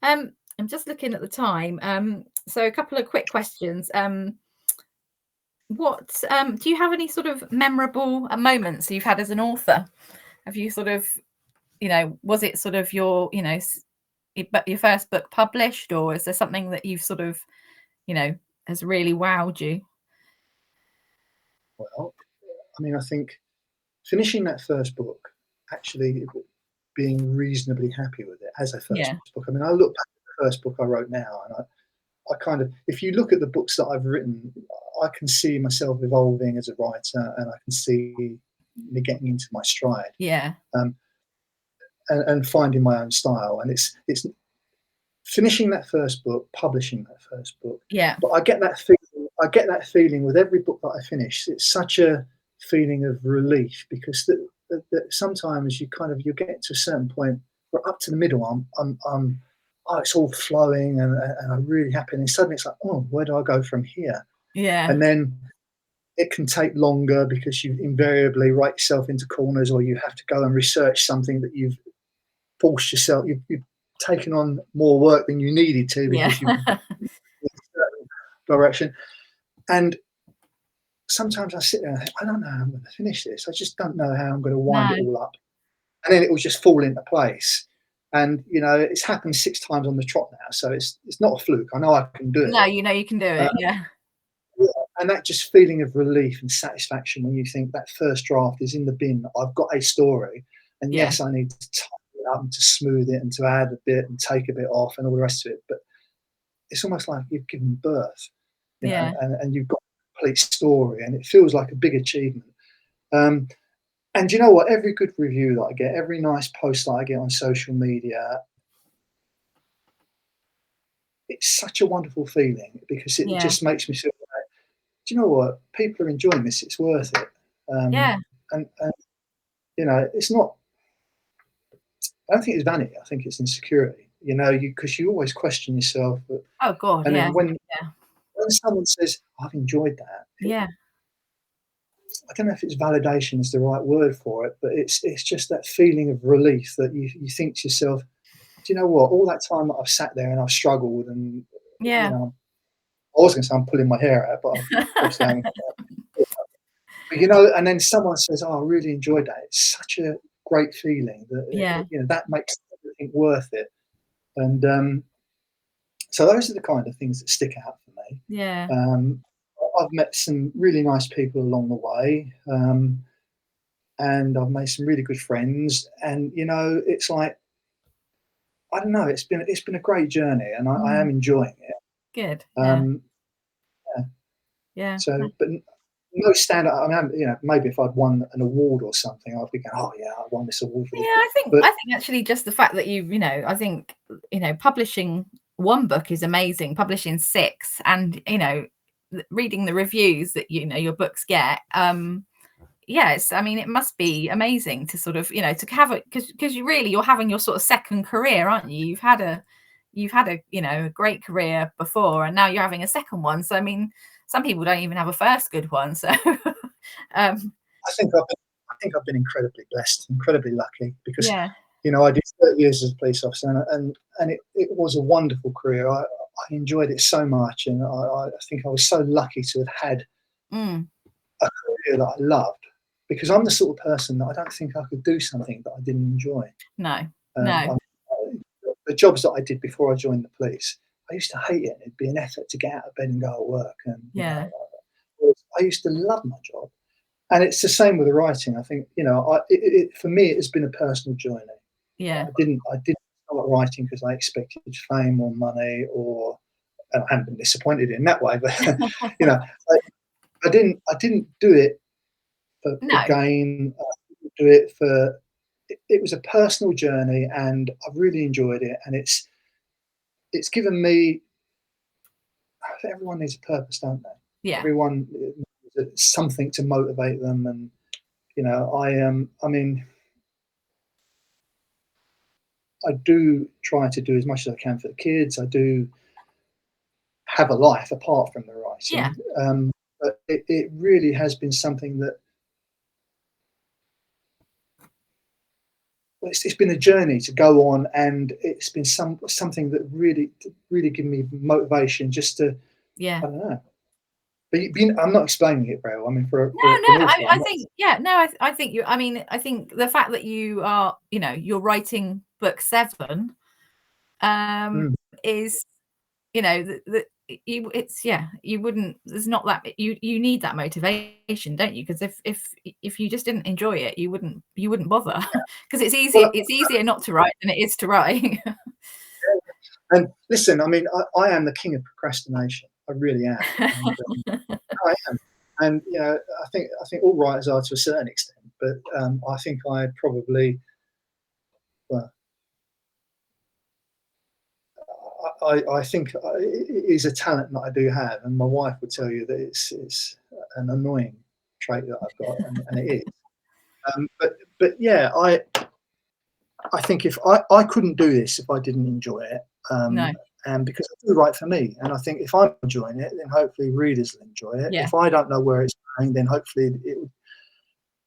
I'm just looking at the time. So a couple of quick questions. What do you have any sort of memorable moments you've had as an author? Have you sort of, was it sort of your, your first book published, or is there something that you've sort of, has really wowed you? Well, I mean, I think finishing that first book, actually being reasonably happy with it as a first Yeah. book. I mean, I look back at the first book I wrote now, and I kind of, if you look at the books that I've written, I can see myself evolving as a writer, and I can see me getting into my stride, Yeah. and finding my own style. And it's finishing that first book, publishing that first book. Yeah. But I get that feeling. I get that feeling with every book that I finish. It's such a feeling of relief, because that sometimes you get to a certain point where up to the middle, I'm oh, it's all flowing, and I'm really happy. And suddenly it's like, oh, where do I go from here? Yeah. And then it can take longer, because you invariably write yourself into corners, or you have to go and research something that you've forced yourself. You've taken on more work than you needed to, Yeah. because you've in a certain direction. And sometimes I sit there and I think, I don't know how I'm going to finish this. I just don't know how I'm going to wind No. it all up. And then it will just fall into place. And it's happened 6 times on the trot now, so it's not a fluke. I know I can do No, it. you can do Uh, it. Yeah. yeah, and that just feeling of relief and satisfaction when you think that first draft is in the bin. I've got a story, and Yeah. yes, I need to tighten it up and to smooth it and to add a bit and take a bit off and all the rest of it. But it's almost like you've given birth, Yeah. and you've got a complete story, and it feels like a big achievement. Um, and you know what? Every good review that I get, every nice post that I get on social media, it's such a wonderful feeling, because it Yeah. just makes me feel like, do you know what? People are enjoying this. It's worth it. Yeah. And it's not. I don't think it's vanity. I think it's insecurity. Because you always question yourself. Oh God. And Yeah. then when Yeah. someone says, "I've enjoyed that," Yeah. I don't know if it's validation is the right word for it, but it's just that feeling of relief that you think to yourself, do you know what? All that time that I've sat there and I've struggled, and Yeah. I was going to say I'm pulling my hair out, but obviously I'm. But and then someone says, "Oh, I really enjoyed that." It's such a great feeling that Yeah. that makes everything worth it. And so those are the kind of things that stick out for me. Yeah. I've met some really nice people along the way, and I've made some really good friends. And it's like, I don't know, it's been a great journey, and I am Mm. enjoying it. Good. Yeah. Um, yeah. Yeah. So, but no standout. I mean, maybe if I'd won an award or something, I'd be going, "Oh yeah, I won this award for Yeah, this." I But think actually just the fact that I think, publishing one book is amazing. Publishing 6, and, reading the reviews that, your books get, yes, I mean, it must be amazing to sort of, to have it, because you're having your sort of second career, aren't you? You've had a, a great career before, and now you're having a second one. So I mean, some people don't even have a first good one. So um I think I've been incredibly blessed, incredibly lucky, because yeah. I did 30 years as a police officer, and it was a wonderful career. I enjoyed it so much, and I think I was so lucky to have had Mm, a career that I loved, because I'm the sort of person that I don't think I could do something that I didn't enjoy. no. Um, No. the jobs that I did before I joined the police, I used to hate it. It'd be an effort to get out of bed and go to work, and Yeah. I used to love my job. And it's the same with the writing. I think for me, it has been a personal journey. Yeah. I didn't start writing because I expected fame or money, and I haven't been disappointed in that way. But you know, I didn't do it for No. gain. I didn't do it for. It was a personal journey, and I've really enjoyed it. And it's given me. Everyone needs a purpose, don't they? Yeah. Everyone needs something to motivate them. And I mean, I do try to do as much as I can for the kids. I do have a life apart from the writing. But it really has been something that it's been a journey to go on, and it's been something that really given me motivation just to, I don't know. But I'm not explaining it very well. I mean, for an author, I think, I think you. I mean, I think the fact that you are, you're writing book 7, is, that you wouldn't. There's not that you need that motivation, don't you? Because if you just didn't enjoy it, you wouldn't bother. Because it's easy. Well, it's easier not to write than it is to write. And listen, I mean, I am the king of procrastination. I really am. And, I am. And I think all writers are to a certain extent, but I think I probably, well, I think it is a talent that I do have, and my wife would tell you that it's an annoying trait that I've got, and it is. But yeah, I think if I couldn't do this if I didn't enjoy it. No. And because I do write for me, and I think if I'm enjoying it, then hopefully readers will enjoy it. Yeah. If I don't know where it's going, then hopefully it would.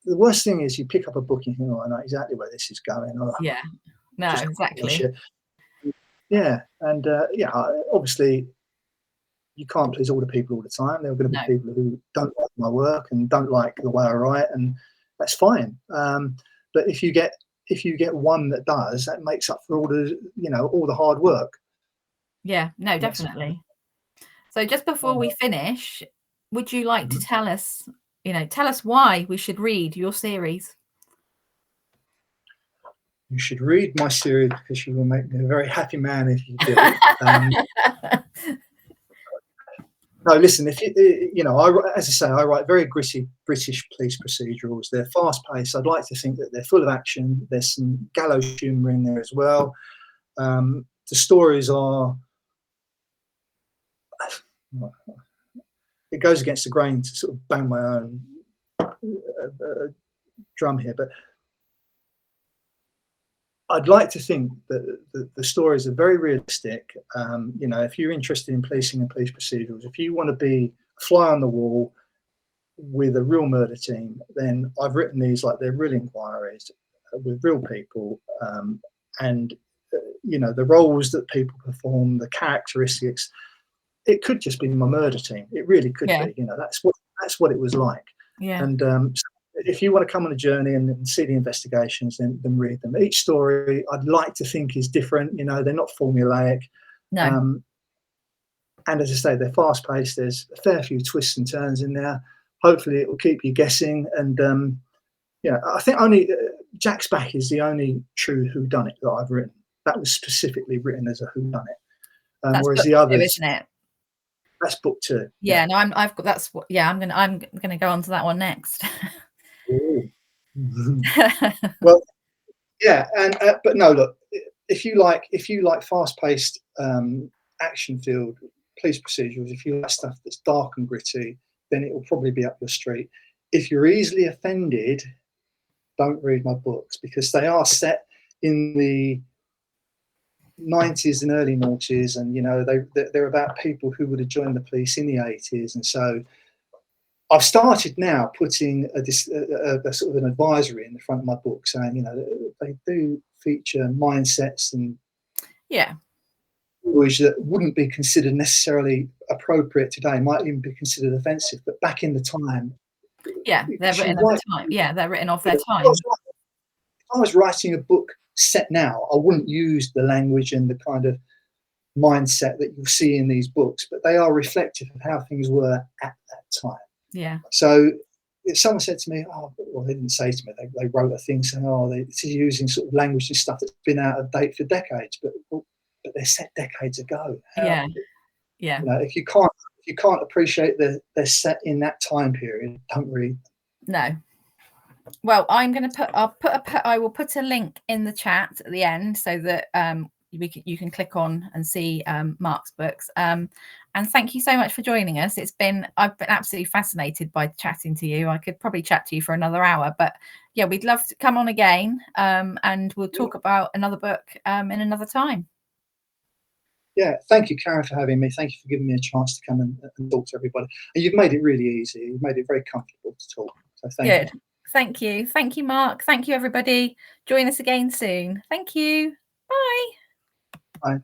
The worst thing is you pick up a book and you think, oh, I know exactly where this is going. Oh, yeah. No, exactly. Yeah, and obviously you can't please all the people all the time. There are going to be people who don't like my work and don't like the way I write, and that's fine. But if you get one that does, that makes up for all the hard work. Yeah, no, definitely. So just before we finish, would you like to tell us why we should read your series? You should read my series because you will make me a very happy man if you do. No, listen. If as I say, I write very gritty British police procedurals. They're fast-paced. I'd like to think that they're full of action. There's some gallows humour in there as well. The stories are. It goes against the grain to sort of bang my own drum here, but I'd like to think that the stories are very realistic. If you're interested in policing and police procedurals, if you want to be a fly on the wall with a real murder team, then I've written these like they're real inquiries with real people, and the roles that people perform, the characteristics. It could just be my murder team. It really could be. That's what it was like. Yeah. And if you want to come on a journey and see the investigations, then read them. Each story, I'd like to think, is different. They're not formulaic. No. And as I say, they're fast-paced. There's a fair few twists and turns in there. Hopefully, it will keep you guessing. And I think only Jack's Back is the only true whodunit that I've written. That was specifically written as a whodunit. Whereas the others, isn't it? That's book 2. Yeah, no, I've got that's what. Yeah, I'm gonna go on to that one next. Well, yeah, and but no, look, if you like fast-paced, action-filled police procedurals, if you like stuff that's dark and gritty, then it will probably be up your street. If you're easily offended, don't read my books because they are set in the 90s and early noughties, and they're about people who would have joined the police in the 80s, and so I've started now putting a sort of an advisory in the front of my book saying they do feature mindsets and language that wouldn't be considered necessarily appropriate today, might even be considered offensive, but back in the time, they're written of the time. Yeah, they're written of their time. If I was writing a book set now, I wouldn't use the language and the kind of mindset that you'll see in these books, but they are reflective of how things were at that time. Yeah. So if someone said to me, they didn't say to me, they wrote a thing saying, it's using sort of language and stuff that's been out of date for decades, but they're set decades ago. Yeah. If you can't appreciate they're set in that time period, don't read. No. Well, I will put a link in the chat at the end so that you can click on and see Mark's books. And And thank you so much for joining us. I've been absolutely fascinated by chatting to you. I could probably chat to you for another hour, but yeah, we'd love to come on again, and we'll talk about another book in another time. Yeah, thank you, Karen, for having me. Thank you for giving me a chance to come and talk to everybody. And you've made it really easy. You've made it very comfortable to talk. So thank you. Thank you. Thank you, Mark. Thank you, everybody. Join us again soon. Thank you. Bye. Bye.